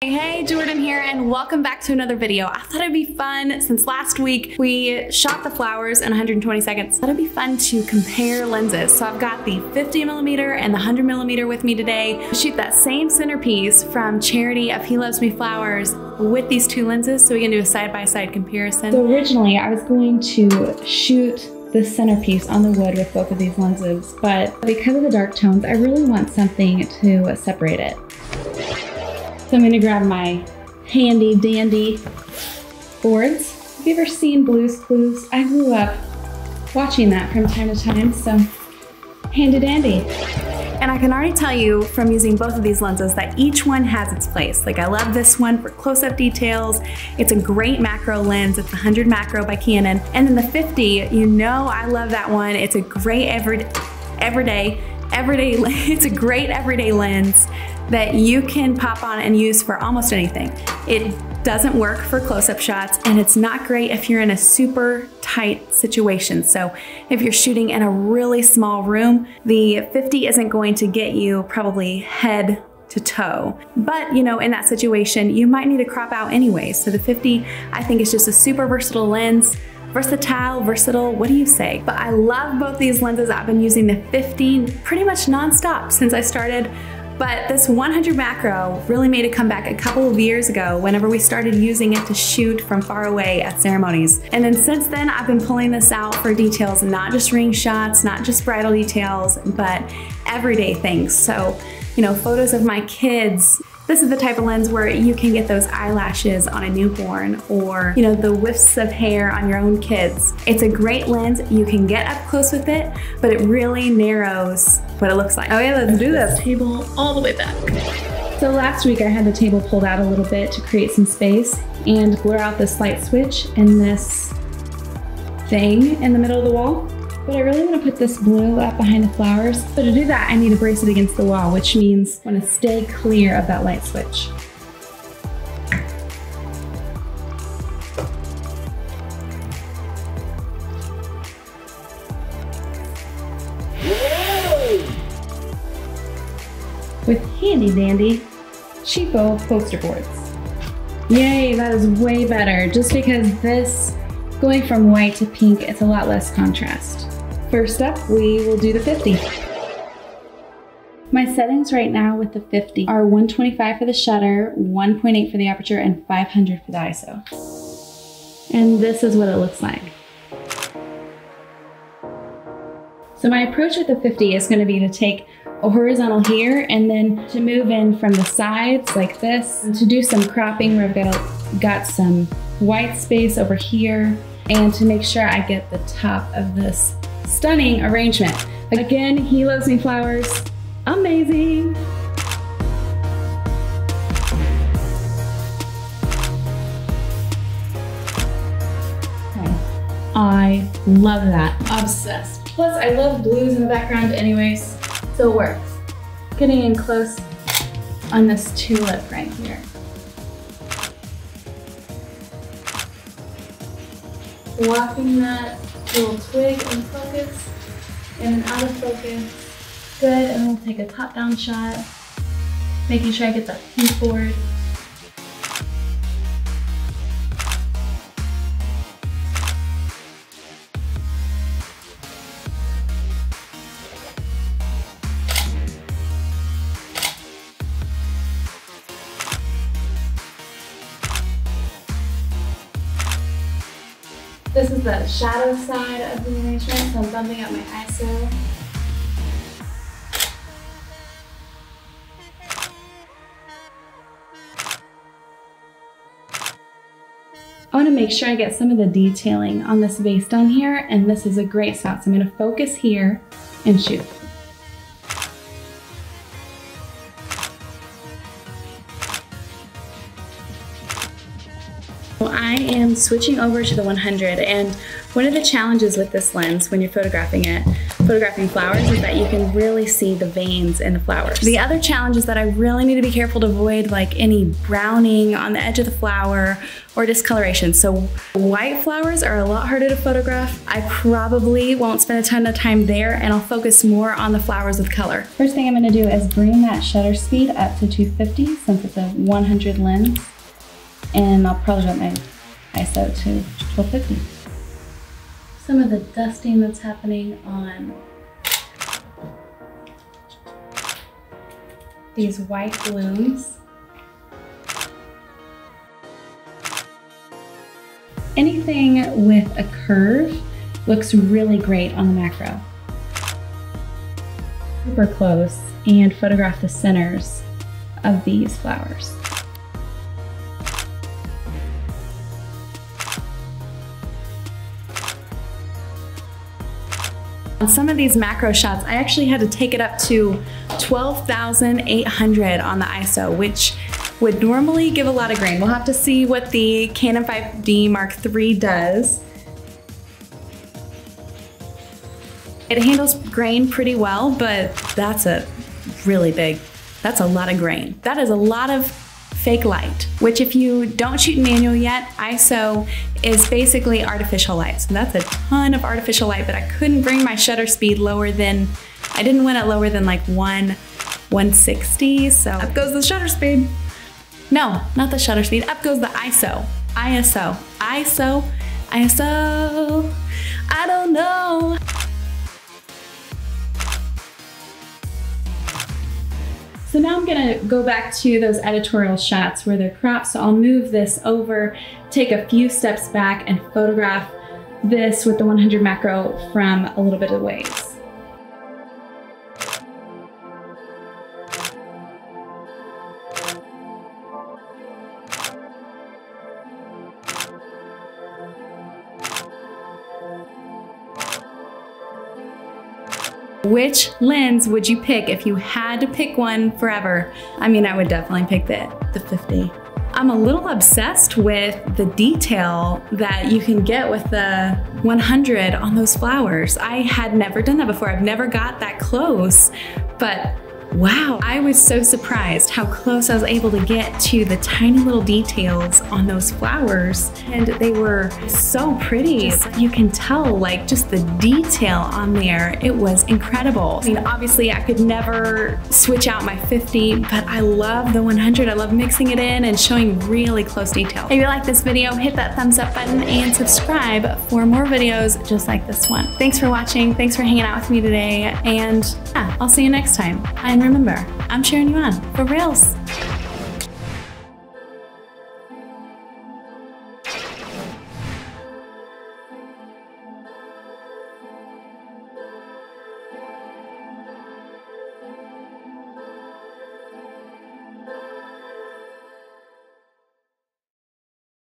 Hey, Jordan here, and welcome back to another video. I thought it'd be fun, since last week we shot the flowers in 120 seconds. I thought it'd be fun to compare lenses. So I've got the 50mm and the 100mm with me today to shoot that same centerpiece from Charity of He Loves Me Flowers with these two lenses so we can do a side-by-side comparison. So originally I was going to shoot this centerpiece on the wood with both of these lenses, but because of the dark tones, I really want something to separate it. So I'm gonna grab my handy dandy boards. Have you ever seen Blue's Clues? I grew up watching that from time to time, so handy dandy. And I can already tell you from using both of these lenses that each one has its place. Like, I love this one for close-up details. It's a great macro lens. It's the 100 macro by Canon. And then the 50, you know I love that one. It's a great everyday lens that you can pop on and use for almost anything. It doesn't work for close-up shots, and it's not great if you're in a super tight situation. So if you're shooting in a really small room, the 50 isn't going to get you probably head to toe. But you know, in that situation, you might need to crop out anyway. So the 50, I think, is just a super versatile lens. Versatile, versatile, what do you say? But I love both these lenses. I've been using the 50 pretty much nonstop since I started. But this 100 macro really made a comeback a couple of years ago whenever we started using it to shoot from far away at ceremonies. And then since then, I've been pulling this out for details, not just ring shots, not just bridal details, but everyday things. So, you know, photos of my kids. This is the type of lens where you can get those eyelashes on a newborn, or, you know, the whiffs of hair on your own kids. It's a great lens. You can get up close with it, but it really narrows what it looks like. Oh yeah, let's do this. Table all the way back. So last week I had the table pulled out a little bit to create some space and blur out this light switch and this thing in the middle of the wall. But I really want to put this blue up behind the flowers. So to do that, I need to brace it against the wall, which means I want to stay clear of that light switch. With handy dandy cheapo poster boards. Yay, that is way better, just because this, going from white to pink, it's a lot less contrast. First up, we will do the 50. My settings right now with the 50 are 125 for the shutter, 1.8 for the aperture, and 500 for the ISO. And this is what it looks like. So my approach with the 50 is going to be to take a horizontal here and then to move in from the sides like this, and to do some cropping where I've got some white space over here, and to make sure I get the top of this stunning arrangement. Again, He Loves Me Flowers, amazing. I love that, obsessed. Plus I love blues in the background anyways, so it works. Getting in close on this tulip right here. Walking that little twig in focus, in and out of focus. Good, and then we'll take a top-down shot, making sure I get that pink board. This is the shadow side of the arrangement, so I'm bumping up my ISO. I want to make sure I get some of the detailing on this vase down here, and this is a great spot, so I'm going to focus here and shoot. I am switching over to the 100, and one of the challenges with this lens when you're photographing it, photographing flowers is that you can really see the veins in the flowers. The other challenge is that I really need to be careful to avoid like any browning on the edge of the flower or discoloration. So white flowers are a lot harder to photograph. I probably won't spend a ton of time there, and I'll focus more on the flowers with color. First thing I'm gonna do is bring that shutter speed up to 250 since it's a 100 lens, and I'll probably drop my ISO to 1250. Some of the dusting that's happening on these white blooms. Anything with a curve looks really great on the macro. Super close and photograph the centers of these flowers. On some of these macro shots, I actually had to take it up to 12,800 on the ISO, which would normally give a lot of grain. We'll have to see what the Canon 5D Mark III does. It handles grain pretty well, but that's a lot of grain. That is a lot of fake light, which if you don't shoot manual yet, ISO is basically artificial light. So that's a ton of artificial light, but I couldn't bring my shutter speed lower than, I didn't want it lower than like 160, so up goes the shutter speed. No, not the shutter speed, up goes the ISO. ISO, I don't know. So now I'm gonna go back to those editorial shots where they're cropped. So I'll move this over, take a few steps back and photograph this with the 100 macro from a little bit of ways. Which lens would you pick if you had to pick one forever? I mean, I would definitely pick the 50. I'm a little obsessed with the detail that you can get with the 100 on those flowers. I had never done that before. I've never got that close, but wow, I was so surprised how close I was able to get to the tiny little details on those flowers. And they were so pretty. You can tell like just the detail on there. It was incredible. I mean, obviously I could never switch out my 50, but I love the 100. I love mixing it in and showing really close detail. If you like this video, hit that thumbs up button and subscribe for more videos just like this one. Thanks for watching. Thanks for hanging out with me today. And yeah, I'll see you next time. And remember, I'm cheering you on for reals.